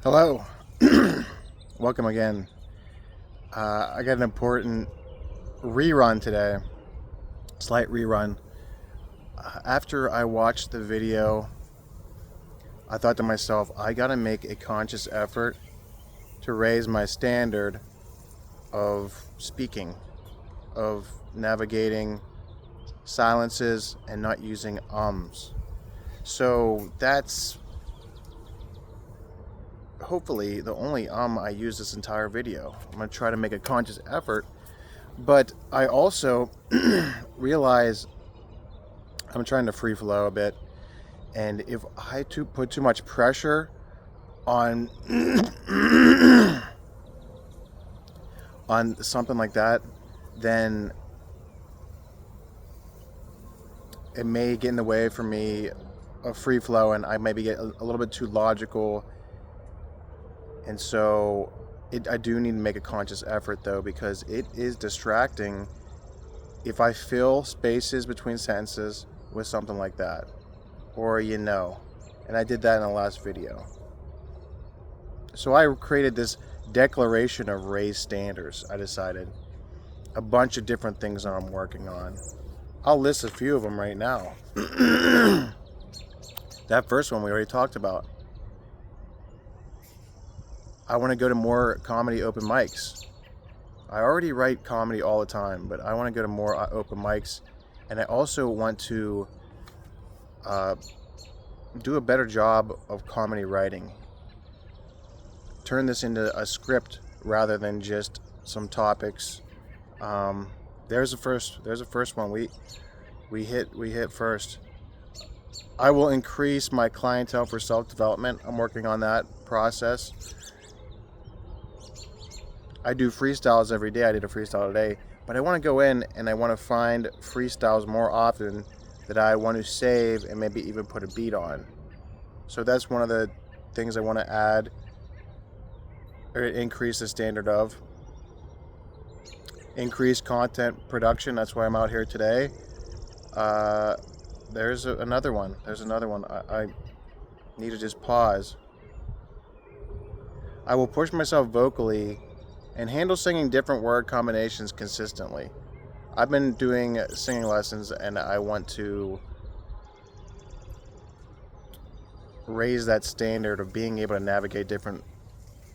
Hello. Welcome again. I got an important rerun today. Slight rerun. After I watched the video, I thought to myself, I gotta make a conscious effort to raise my standard of speaking, of navigating silences and not using ums. So that's hopefully the only I use this entire video. I'm gonna try to make a conscious effort, but I also realize I'm trying to free flow a bit, and if I put too much pressure on on something like that, then it may get in the way for me of free flow, and I maybe get a little bit too logical. And so I do need to make a conscious effort, though, because it is distracting if I fill spaces between sentences with something like that, or and I did that in the last video. So I created this declaration of raised standards. I decided a bunch of different things that I'm working on. I'll list a few of them right now. That first one we already talked about. I want to go to more comedy open mics. I already write comedy all the time, but I want to go to more open mics, and I also want to do a better job of comedy writing. Turn this into a script rather than just some topics. There's a first one we hit first. I will increase my clientele for self-development. I'm working on that process. I do freestyles every day. I did a freestyle today, but I want to go in and I want to find freestyles more often that I want to save and maybe even put a beat on. So that's one of the things I want to add or increase the standard of. Increase content production. That's why I'm out here today. There's another one. I need to just pause. I will push myself vocally and handle singing different word combinations consistently. I've been doing singing lessons, and I want to raise that standard of being able to navigate different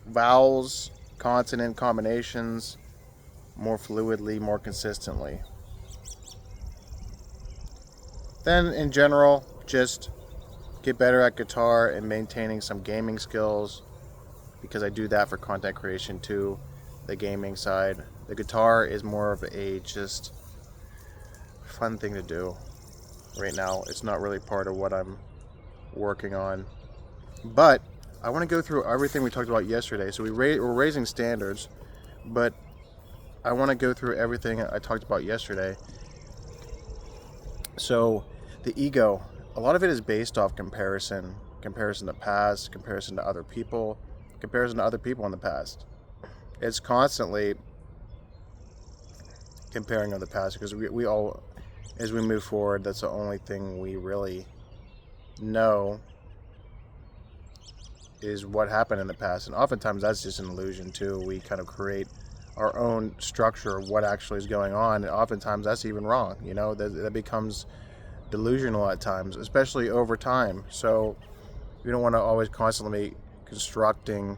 vowels, consonant combinations more fluidly, more consistently. Then, in general, just get better at guitar and maintaining some gaming skills, because I do that for content creation too. The gaming side. The guitar is more of a just fun thing to do right now. It's not really part of what I'm working on. But I want to go through everything we talked about yesterday. So we're raising standards, but I want to go through everything I talked about yesterday. So the ego, a lot of it is based off comparison to past, comparison to other people in the past. It's constantly comparing on the past, because we all, as we move forward, that's the only thing we really know is what happened in the past. And oftentimes that's just an illusion too. We kind of create our own structure of what actually is going on, and oftentimes that's even wrong. That becomes delusional at times, especially over time. So you don't want to always constantly constructing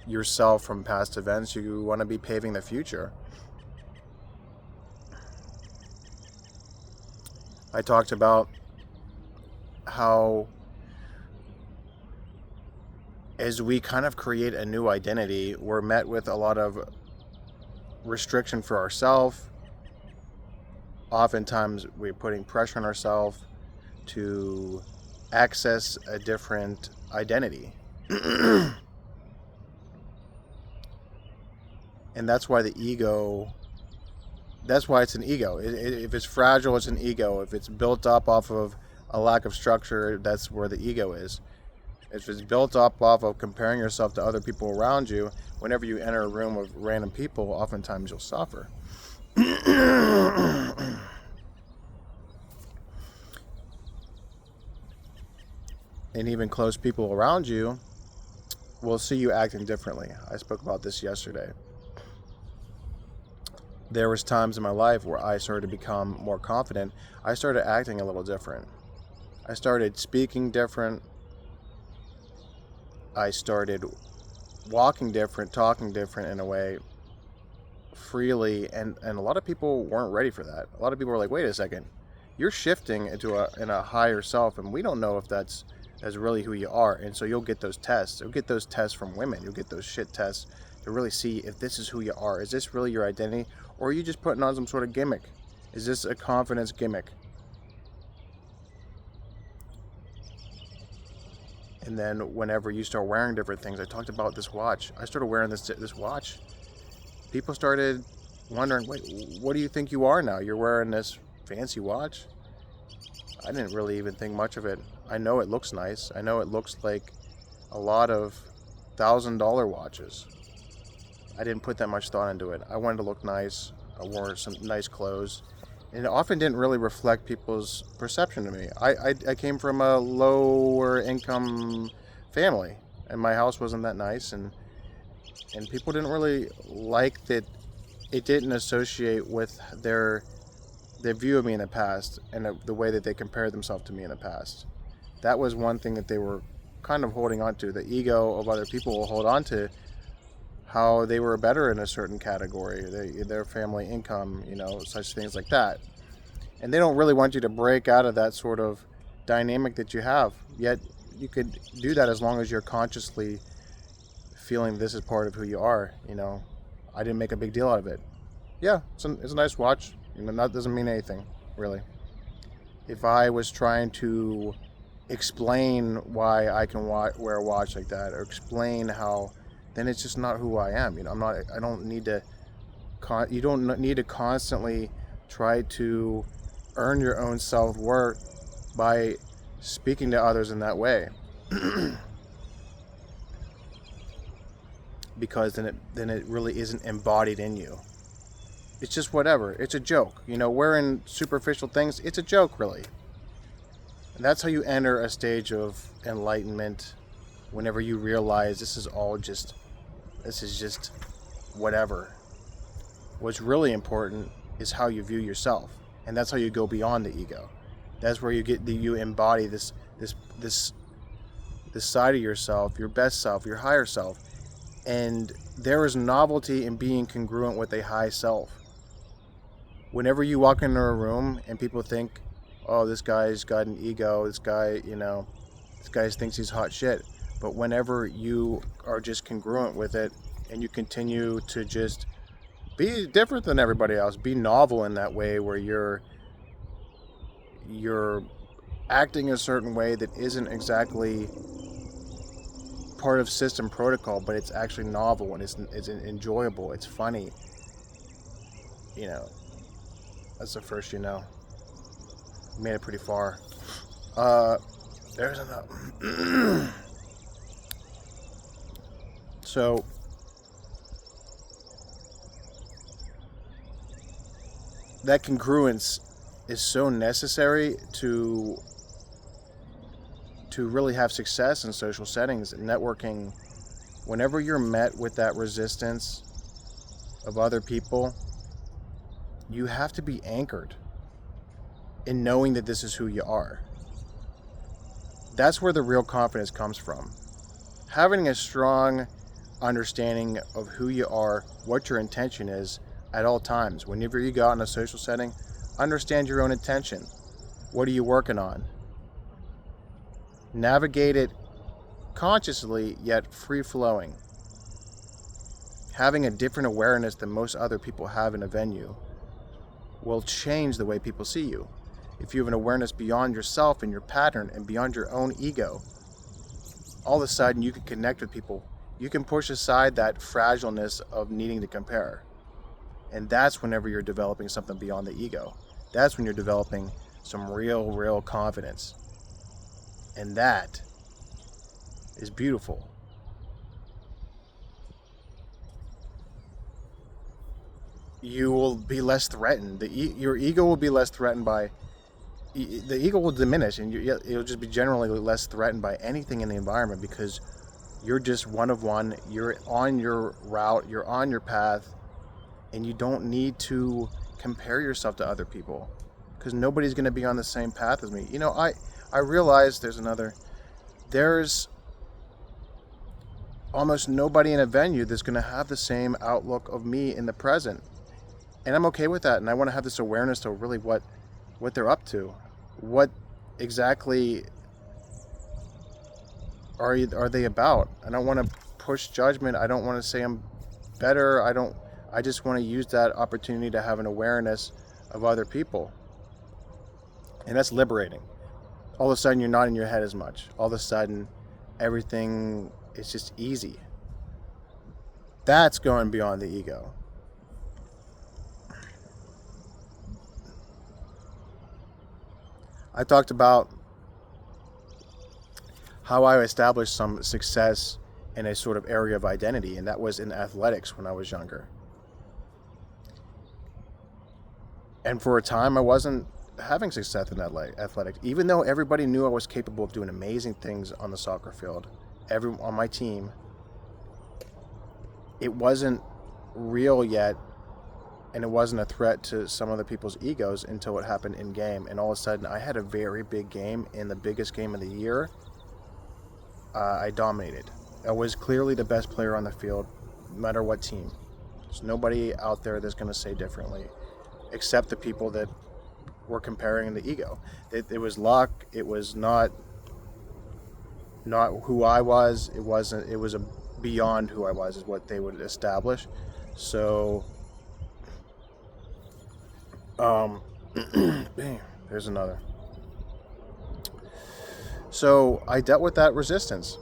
yourself from past events. You want to be paving the future. I talked about how as we kind of create a new identity, we're met with a lot of restriction for ourselves. Oftentimes we're putting pressure on ourselves to access a different identity. And that's why it's an ego. If it's fragile, it's an ego. If it's built up off of a lack of structure, that's where the ego is. If it's built up off of comparing yourself to other people around you, whenever you enter a room of random people, oftentimes you'll suffer. And even close people around you, will see you acting differently. I spoke about this yesterday. There was times in my life where I started to become more confident. I started acting a little different. I started speaking different. I started walking different, talking different in a way, freely, and a lot of people weren't ready for that. A lot of people were like, wait a second, you're shifting into a higher self, and we don't know if that's really who you are. And so you'll get those tests. You'll get those tests from women. You'll get those shit tests to really see if this is who you are. Is this really your identity? Or are you just putting on some sort of gimmick? Is this a confidence gimmick? And then whenever you start wearing different things, I talked about this watch. I started wearing this watch. People started wondering, wait, what do you think you are now? You're wearing this fancy watch? I didn't really even think much of it. I know it looks nice. I know it looks like a lot of $1,000 watches. I didn't put that much thought into it. I wanted to look nice. I wore some nice clothes. And it often didn't really reflect people's perception of me. I came from a lower income family, and my house wasn't that nice, and people didn't really like that. It didn't associate with their view of me in the past, and the way that they compared themselves to me in the past. That was one thing that they were kind of holding on to. The ego of other people will hold on to how they were better in a certain category, their family income, such things like that. And they don't really want you to break out of that sort of dynamic that you have. Yet you could do that as long as you're consciously feeling this is part of who you are. I didn't make a big deal out of it. Yeah, it's a nice watch. That doesn't mean anything, really. If I was trying to explain why I can wear a watch like that, or explain how, then it's just not who I am. I don't need to. You don't need to constantly try to earn your own self-worth by speaking to others in that way. Because then it really isn't embodied in you. It's just whatever. It's a joke. Wearing superficial things, it's a joke, really. And that's how you enter a stage of enlightenment, whenever you realize this is just whatever. What's really important is how you view yourself. And that's how you go beyond the ego. That's where you embody this side of yourself, your best self, your higher self. And there is novelty in being congruent with a high self. Whenever you walk into a room and people think, oh, this guy's got an ego, this guy thinks he's hot shit. But whenever you are just congruent with it and you continue to just be different than everybody else, be novel in that way where you're acting a certain way that isn't exactly part of system protocol, but it's actually novel and it's enjoyable, it's funny. That's the first you made it pretty far. There's another. So that congruence is so necessary to really have success in social settings and networking. Whenever you're met with that resistance of other people, you have to be anchored in knowing that this is who you are. That's where the real confidence comes from. Having a strong understanding of who you are, what your intention is at all times. Whenever you go out in a social setting, understand your own intention. What are you working on? Navigate it consciously, yet free-flowing. Having a different awareness than most other people have in a venue will change the way people see you. If you have an awareness beyond yourself and your pattern and beyond your own ego, all of a sudden you can connect with people. You can push aside that fragileness of needing to compare. And that's whenever you're developing something beyond the ego. That's when you're developing some real confidence. And that is beautiful. You will be less threatened. Your ego will be less threatened by... The ego will diminish, and you'll just be generally less threatened by anything in the environment, because You're just one of one. You're on your route. You're on your path. And you don't need to compare yourself to other people, because nobody's going to be on the same path as me. I realize there's almost nobody in a venue that's going to have the same outlook of me in the present. And I'm okay with that. And I want to have this awareness to really what they're up to. What exactly are they about? I don't want to push judgment. I don't want to say I'm better. I just want to use that opportunity to have an awareness of other people. And that's liberating. All of a sudden, you're not in your head as much. All of a sudden, everything is just easy. That's going beyond the ego. I talked about how I established some success in a sort of area of identity, and that was in athletics when I was younger. And for a time, I wasn't having success in athletics, even though everybody knew I was capable of doing amazing things on the soccer field. Everyone on my team, it wasn't real yet, and it wasn't a threat to some of the people's egos until it happened in game. And all of a sudden, I had a very big game in the biggest game of the year. I dominated. I was clearly the best player on the field, no matter what team. There's nobody out there that's going to say differently, except the people that were comparing the ego. It was luck. It was not who I was. It wasn't. It was beyond who I was, is what they would establish. So, there's another. So I dealt with that resistance.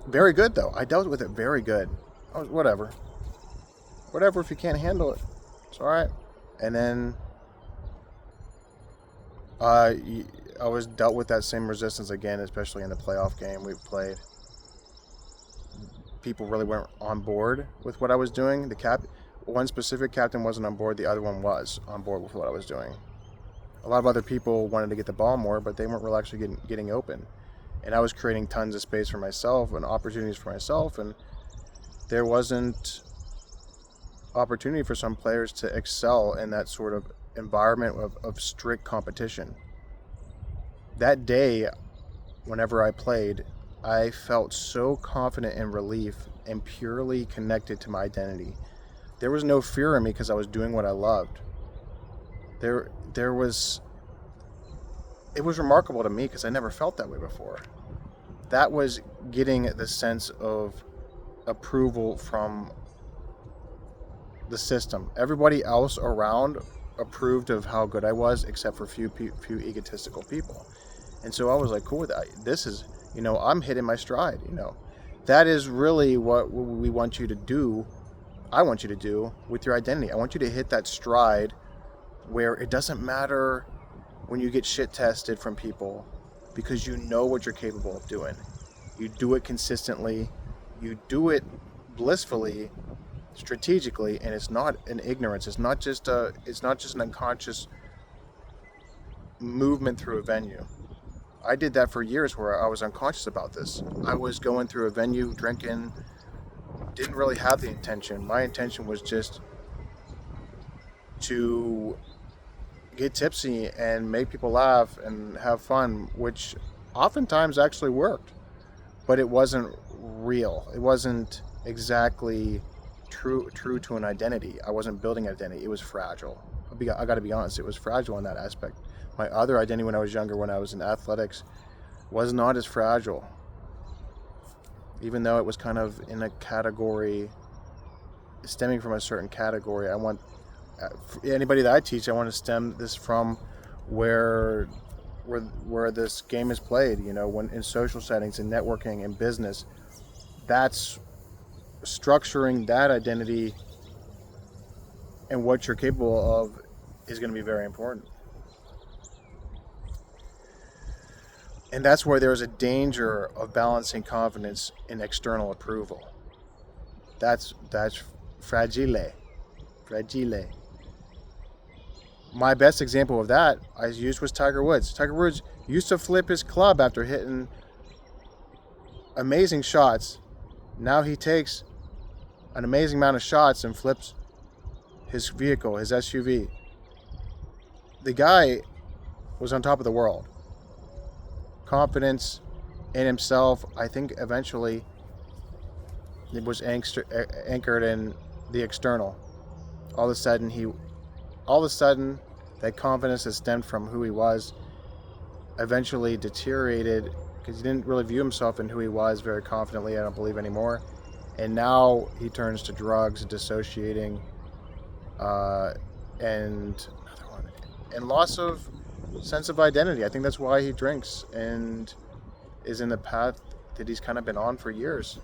Very good, though. I dealt with it very good. I was whatever if you can't handle it. It's all right. And then I was dealt with that same resistance again, especially in the playoff game we played. People really weren't on board with what I was doing. One specific captain wasn't on board. The other one was on board with what I was doing. A lot of other people wanted to get the ball more, but they weren't really actually getting open. And I was creating tons of space for myself and opportunities for myself, and there wasn't opportunity for some players to excel in that sort of environment of strict competition. That day, whenever I played, I felt so confident in relief and purely connected to my identity. There was no fear in me because I was doing what I loved. It was remarkable to me because I never felt that way before. That was getting the sense of approval from the system. Everybody else around approved of how good I was, except for few egotistical people. And so I was like, cool with that. This is, I'm hitting my stride. That is really what we want you to do. I want you to do with your identity. I want you to hit that stride where it doesn't matter when you get shit tested from people, because you know what you're capable of doing. You do it consistently. You do it blissfully, strategically, and it's not an ignorance. It's not just an unconscious movement through a venue. I did that for years where I was unconscious about this. I was going through a venue, drinking, didn't really have the intention. My intention was just to get tipsy and make people laugh and have fun, which oftentimes actually worked, but it wasn't real. It wasn't exactly true to an identity. I wasn't building an identity. It was fragile. I got to be honest. It was fragile in that aspect. My other identity when I was younger, when I was in athletics, was not as fragile, even though it was kind of in a category, stemming from a certain category. Anybody that I teach, I want to stem this from where this game is played, when in social settings, in networking, in business. That's structuring that identity and what you're capable of is going to be very important. And that's where there's a danger of balancing confidence in external approval. That's fragile. My best example of that I used was Tiger Woods. Tiger Woods used to flip his club after hitting amazing shots. Now he takes an amazing amount of shots and flips his vehicle, his SUV. The guy was on top of the world. Confidence in himself, I think eventually it was anchored in the external. All of a sudden, that confidence that stemmed from who he was eventually deteriorated because he didn't really view himself in who he was very confidently, I don't believe anymore. And now he turns to drugs, dissociating, and loss of sense of identity. I think that's why he drinks and is in the path that he's kind of been on for years.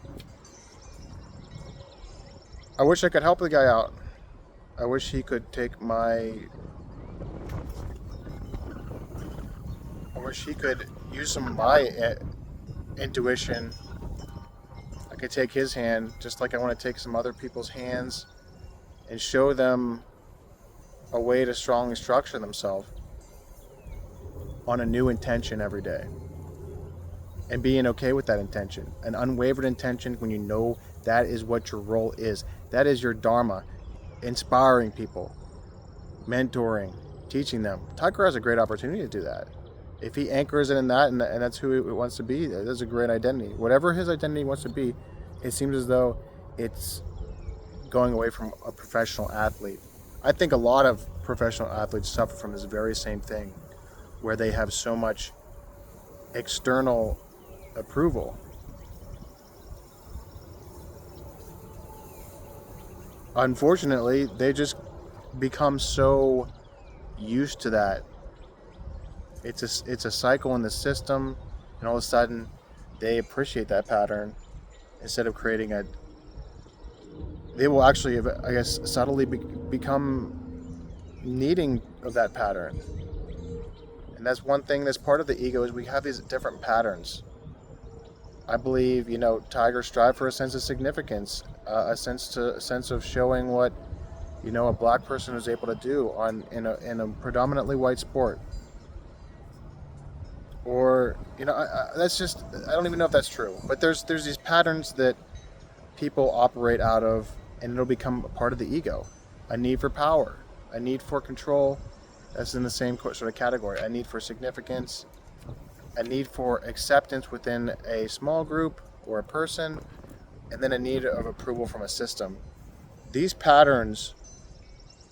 I wish I could help the guy out. I wish he could take I wish he could use some of my intuition. I could take his hand, just like I want to take some other people's hands and show them a way to strongly structure themselves on a new intention every day. And being okay with that intention. An unwavered intention when you know that is what your role is. That is your dharma. Inspiring people, mentoring, teaching them. Tiger has a great opportunity to do that. If he anchors it in that and that's who he wants to be, that's a great identity. Whatever his identity wants to be, it seems as though it's going away from a professional athlete. I think a lot of professional athletes suffer from this very same thing, where they have so much external approval. Unfortunately, they just become so used to that. It's a cycle in the system, and all of a sudden, they appreciate that pattern instead of creating a. They will actually, I guess, subtly become needing of that pattern. And that's one thing that's part of the ego is we have these different patterns. I believe, tigers strive for a sense of significance, a sense of showing what, a black person is able to do in a predominantly white sport. Or, that's just, I don't even know if that's true. But there's these patterns that people operate out of, and it'll become a part of the ego. A need for power, a need for control. That's in the same sort of category. A need for significance, a need for acceptance within a small group or a person, and then a need of approval from a system. These patterns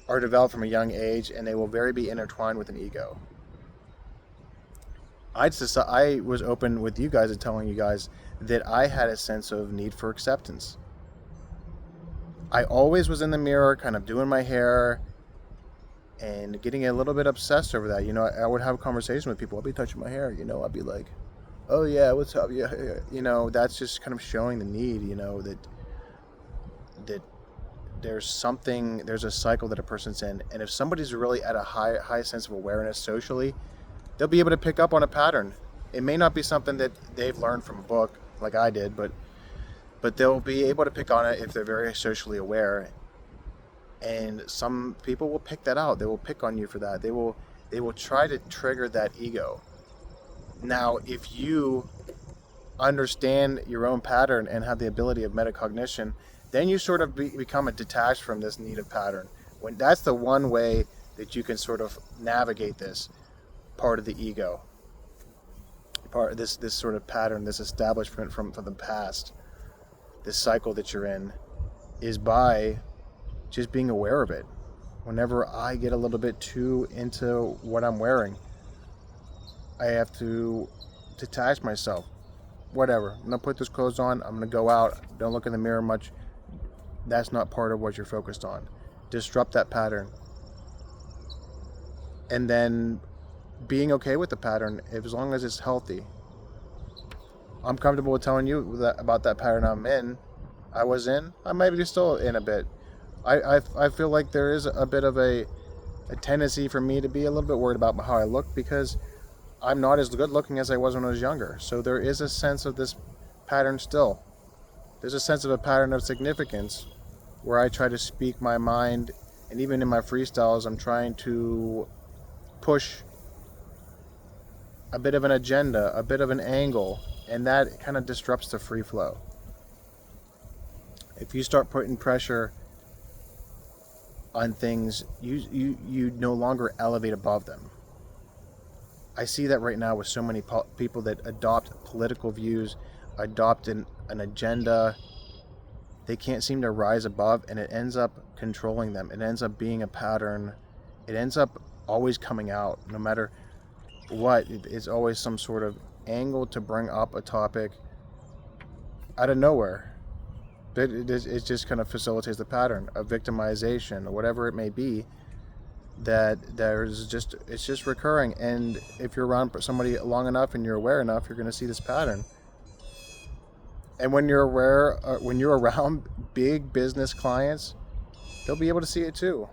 are developed from a young age, and they will very be intertwined with an ego. I was open with you guys and telling you guys that I had a sense of need for acceptance. I always was in the mirror, kind of doing my hair, and getting a little bit obsessed over that. I would have a conversation with people. I'd be touching my hair, I'd be like, oh yeah, what's up? Yeah. That's just kind of showing the need, that there's a cycle that a person's in. And if somebody's really at a high sense of awareness socially, they'll be able to pick up on a pattern. It may not be something that they've learned from a book like I did, but they'll be able to pick on it if they're very socially aware. And some people will pick that out. They will pick on you for that. They will try to trigger that ego. Now, if you understand your own pattern and have the ability of metacognition, then you sort of become detached from this need of pattern. When that's the one way that you can sort of navigate this part of the ego, part of this sort of pattern, this establishment from the past, this cycle that you're in, is by just being aware of it. Whenever I get a little bit too into what I'm wearing, I have to detach myself. Whatever. I'm going to put those clothes on. I'm going to go out. Don't look in the mirror much. That's not part of what you're focused on. Disrupt that pattern. And then being okay with the pattern, as long as it's healthy. I'm comfortable with telling you about that pattern I was in. I might be still in a bit. I feel like there is a bit of a tendency for me to be a little bit worried about how I look because I'm not as good looking as I was when I was younger. So there is a sense of this pattern still. There's a sense of a pattern of significance where I try to speak my mind, and even in my freestyles, I'm trying to push a bit of an agenda, a bit of an angle And that kind of disrupts the free flow. If you start putting pressure on things, you no longer elevate above them. I see that right now with so many people that adopt political views, adopt an agenda. They can't seem to rise above, and it ends up controlling them. It ends up being a pattern. It ends up always coming out, no matter what. It's always some sort of angle to bring up a topic out of nowhere. It just kind of facilitates the pattern of victimization or whatever it may be. That it's just recurring. And if you're around somebody long enough and you're aware enough, you're going to see this pattern. And when you're aware, when you're around big business clients, they'll be able to see it too.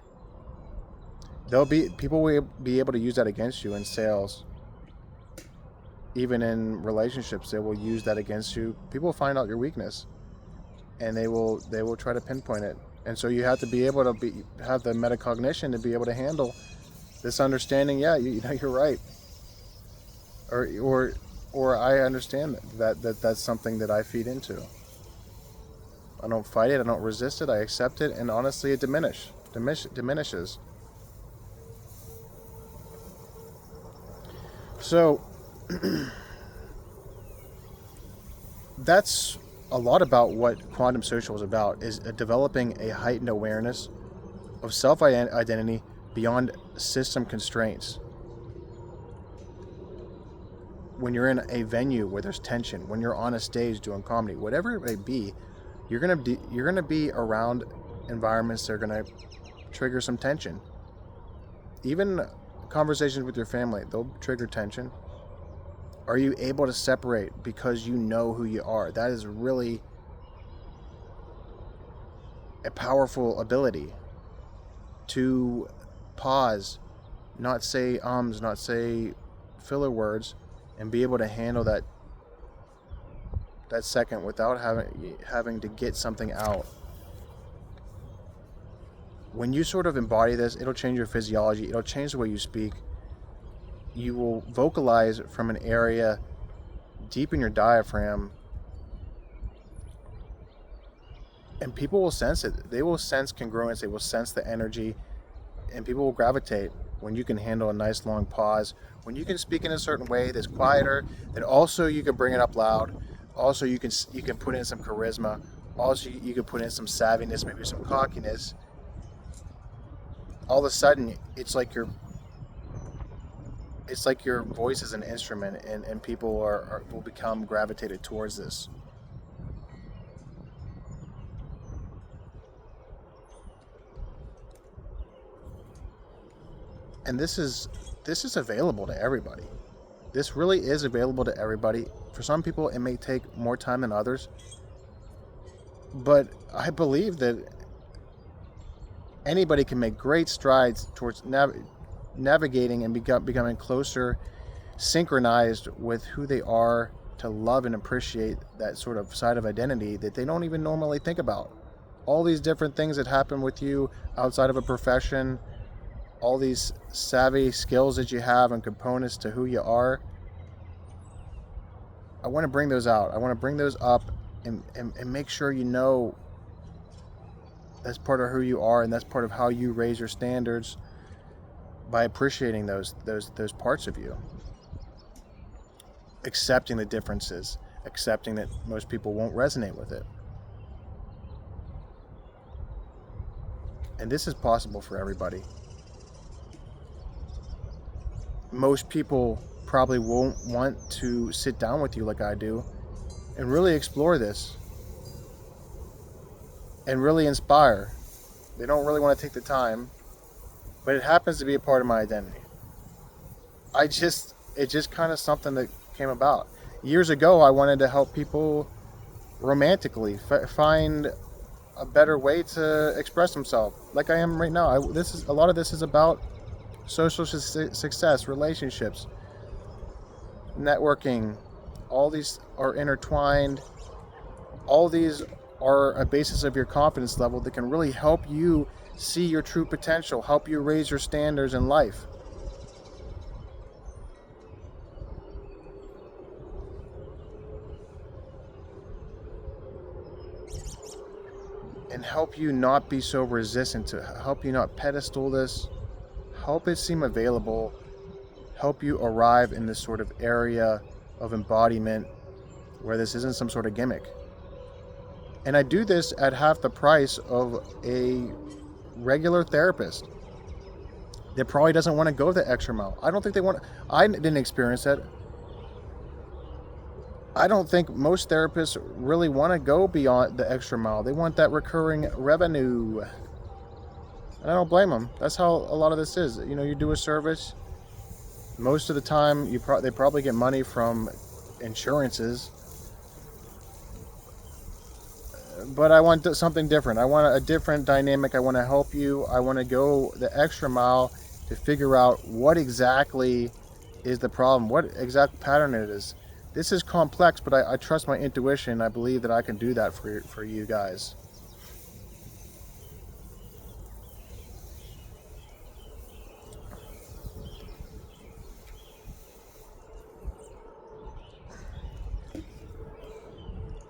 People will be able to use that against you in sales. Even in relationships, they will use that against you. People will find out your weakness, and they will try to pinpoint it. And so you have to be able to have the metacognition to be able to handle this understanding. Yeah, you know, you're right. Or I understand that's something that I feed into. I don't fight it. I don't resist it. I accept it, and honestly, it diminishes. So that's a lot about what Quantum Social is about, is developing a heightened awareness of self-identity beyond system constraints. When you're in a venue where there's tension, when you're on a stage doing comedy, whatever it may be, you're gonna be around environments that are gonna trigger some tension. Even conversations with your family, they'll trigger tension. Are you able to separate because you know who you are? That is really a powerful ability to pause, not say ums, not say filler words, and be able to handle that second without having to get something out. When you sort of embody this, it'll change your physiology. It'll change the way you speak. You will vocalize from an area deep in your diaphragm, and people will sense it. They will sense congruence. They will sense the energy, and people will gravitate when you can handle a nice long pause, when you can speak in a certain way that's quieter, that also you can bring it up loud. Also, you can put in some charisma. Also, you can put in some savviness, maybe some cockiness. All of a sudden, it's like your voice is an instrument, and people will become gravitated towards this. And this is available to everybody. This really is available to everybody. For some people, it may take more time than others, but I believe that anybody can make great strides towards navigating and becoming closer, synchronized with who they are, to love and appreciate that sort of side of identity that they don't even normally think about. All these different things that happen with you outside of a profession, all these savvy skills that you have and components to who you are, I want to bring those out. I want to bring those up and make sure you know that's part of who you are, and that's part of how you raise your standards, by appreciating those parts of you. Accepting the differences, accepting that most people won't resonate with it. And this is possible for everybody. Most people probably won't want to sit down with you like I do and really explore this and really inspire. They don't really want to take the time, but it happens to be a part of my identity. It's just kind of something that came about. Years ago, I wanted to help people romantically find a better way to express themselves, like I am right now. A lot of this is about social success, relationships, networking. All these are intertwined. All these are a basis of your confidence level that can really help you see your true potential, help you raise your standards in life. and help you not be so resistant to it, help you not pedestal this, help it seem available, help you arrive in this sort of area of embodiment where this isn't some sort of gimmick. And I do this at half the price of a regular therapist that probably doesn't want to go the extra mile. I don't think they want. I didn't experience that. I don't think most therapists really want to go beyond the extra mile. They want that recurring revenue. And I don't blame them. That's how a lot of this is. You know, you do a service. Most of the time, they probably get money from insurances. But I want something different. I want a different dynamic. I want to help you. I want to go the extra mile to figure out what exactly is the problem, what exact pattern it is. This is complex, but I trust my intuition. I believe that I can do that for you guys.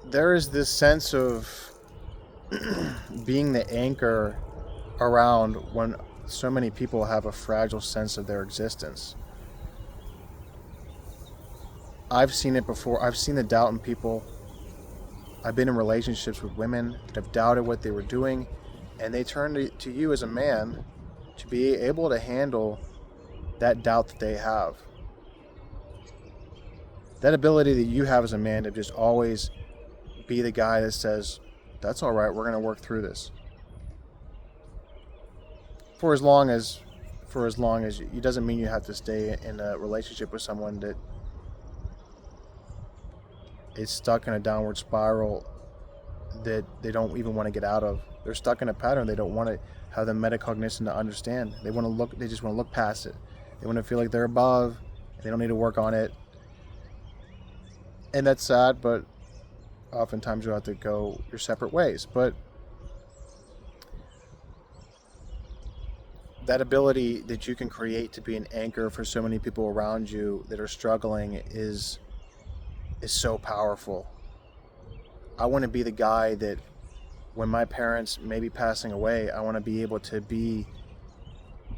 There is this sense of being the anchor around when so many people have a fragile sense of their existence. I've seen it before. I've seen the doubt in people. I've been in relationships with women that have doubted what they were doing, and they turn to you as a man to be able to handle that doubt that they have. That ability that you have as a man to just always be the guy that says, that's all right, we're going to work through this. For as long as it doesn't mean you have to stay in a relationship with someone that is stuck in a downward spiral that they don't even want to get out of. They're stuck in a pattern. They don't want to have the metacognition to understand. They just want to look past it. They want to feel like they're above. They don't need to work on it. And that's sad, but oftentimes you'll have to go your separate ways. But that ability that you can create to be an anchor for so many people around you that are struggling is so powerful. I want to be the guy that when my parents may be passing away, I want to be able to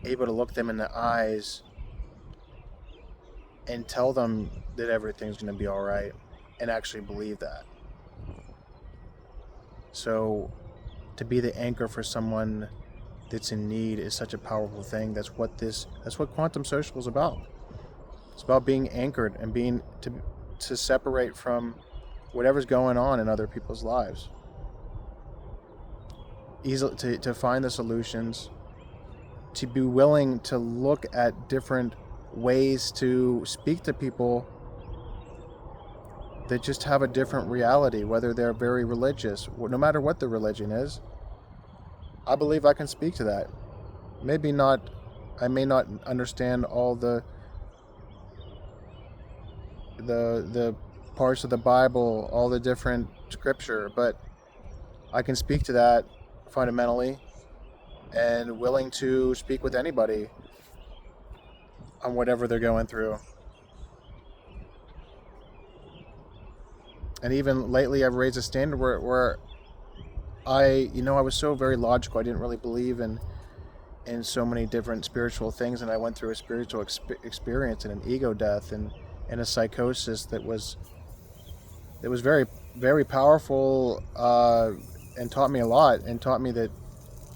look them in the eyes and tell them that everything's going to be all right and actually believe that. So to be the anchor for someone that's in need is such a powerful thing. That's what Quantum Social is about. It's about being anchored and being to separate from whatever's going on in other people's lives. Easily to find the solutions, to be willing to look at different ways to speak to people that just have a different reality, whether they're very religious, no matter what the religion is. I believe I can speak to that. I may not understand all the parts of the Bible, all the different scripture, but I can speak to that fundamentally and willing to speak with anybody on whatever they're going through. And even lately I've raised a standard where I was so very logical. I didn't really believe in so many different spiritual things, and I went through a spiritual experience and an ego death and a psychosis that was very, very powerful, and taught me a lot, and taught me that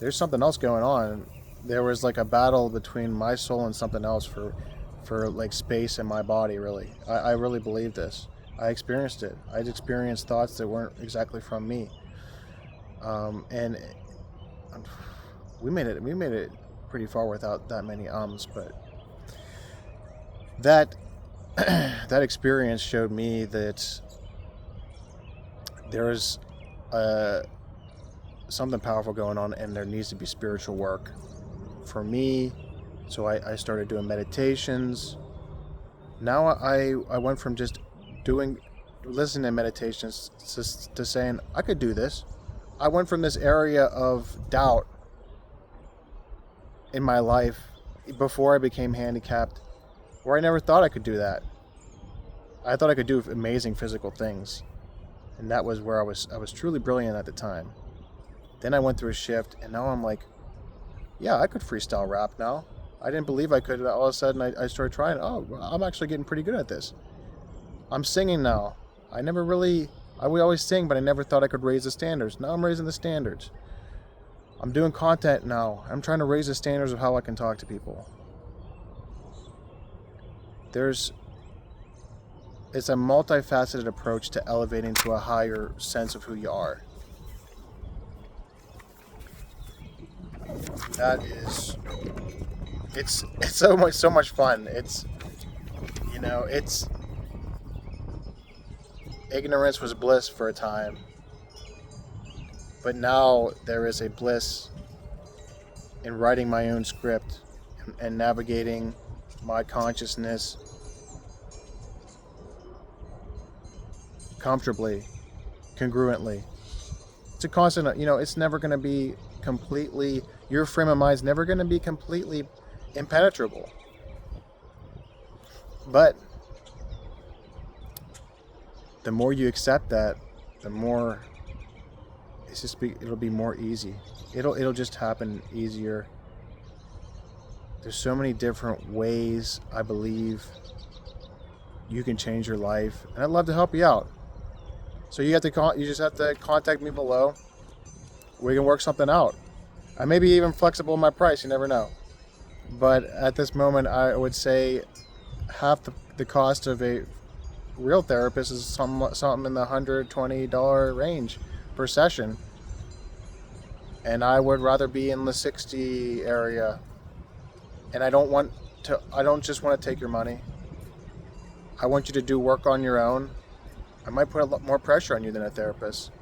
there's something else going on. There was like a battle between my soul and something else for like space in my body, really. I really believe this. I experienced it. I'd experienced thoughts that weren't exactly from me. And we made it pretty far without that many but that experience showed me that there's something powerful going on, and there needs to be spiritual work for me. So I started doing meditations. Now I went from just listening to meditations to saying I could do this. I went from this area of doubt in my life before I became handicapped, where I never thought I could do that. I thought I could do amazing physical things, and that was where I was truly brilliant at the time. Then I went through a shift, and now I'm like, yeah, I could freestyle rap now. I didn't believe I could. All of a sudden, I started trying. Oh, I'm actually getting pretty good at this. I'm singing now. I would always sing, but I never thought I could raise the standards. Now I'm raising the standards. I'm doing content now. I'm trying to raise the standards of how I can talk to people. It's a multifaceted approach to elevating to a higher sense of who you are. It's so much fun. It's ignorance was bliss for a time, but now there is a bliss in writing my own script and navigating my consciousness comfortably, congruently. It's a constant, it's never going to be completely, your frame of mind is never going to be completely impenetrable. But the more you accept that, the more it'll be more easy. It'll just happen easier. There's so many different ways I believe you can change your life, and I'd love to help you out. So you just have to contact me below. We can work something out. I may be even flexible in my price. You never know. But at this moment, I would say half the cost of a real therapist is something in the $120 range per session, and I would rather be in the 60 area. And I don't just want to take your money. I want you to do work on your own. I might put a lot more pressure on you than a therapist.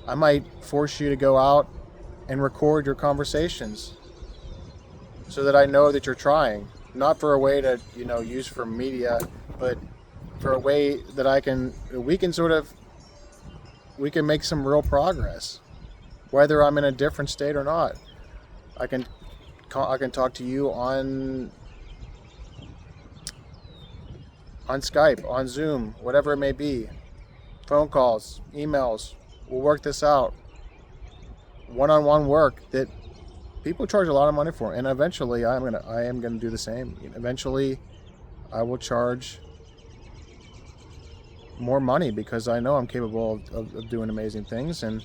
I might force you to go out and record your conversations so that I know that you're trying. Not for a way to, use for media, but for a way that we can make some real progress. Whether I'm in a different state or not. I can talk to you on Skype, on Zoom, whatever it may be. Phone calls, emails. We'll work this out. One-on-one work that people charge a lot of money for, and eventually I am gonna do the same. Eventually, I will charge more money because I know I'm capable of doing amazing things. And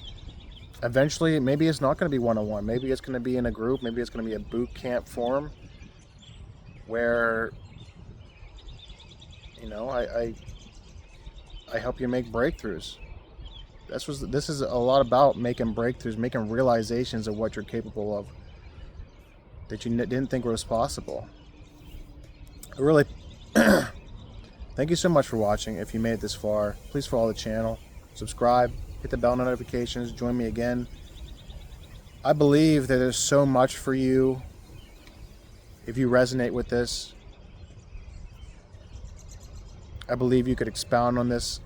eventually, maybe it's not going to be one-on-one. Maybe it's going to be in a group. Maybe it's going to be a boot camp form where, I help you make breakthroughs. This is a lot about making breakthroughs, making realizations of what you're capable of that you didn't think was possible. I really thank you so much for watching. If you made it this far, please follow the channel, subscribe, hit the bell notifications, join me again. I believe that there's so much for you if you resonate with this. I believe you could expound on this.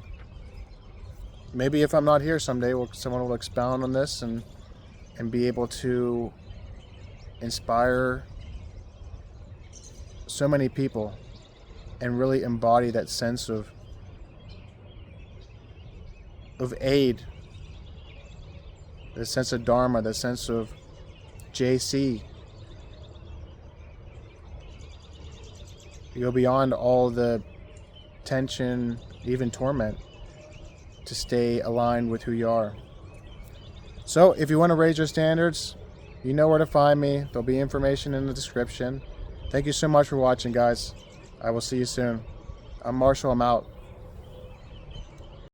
Maybe if I'm not here someday, someone will expound on this and be able to inspire so many people and really embody that sense of aid, the sense of Dharma, the sense of JC. You go beyond all the tension, even torment, to stay aligned with who you are. So if you want to raise your standards, you know where to find me. There'll be information in the description. Thank you so much for watching, guys. I will see you soon. I'm Marshall. I'm out.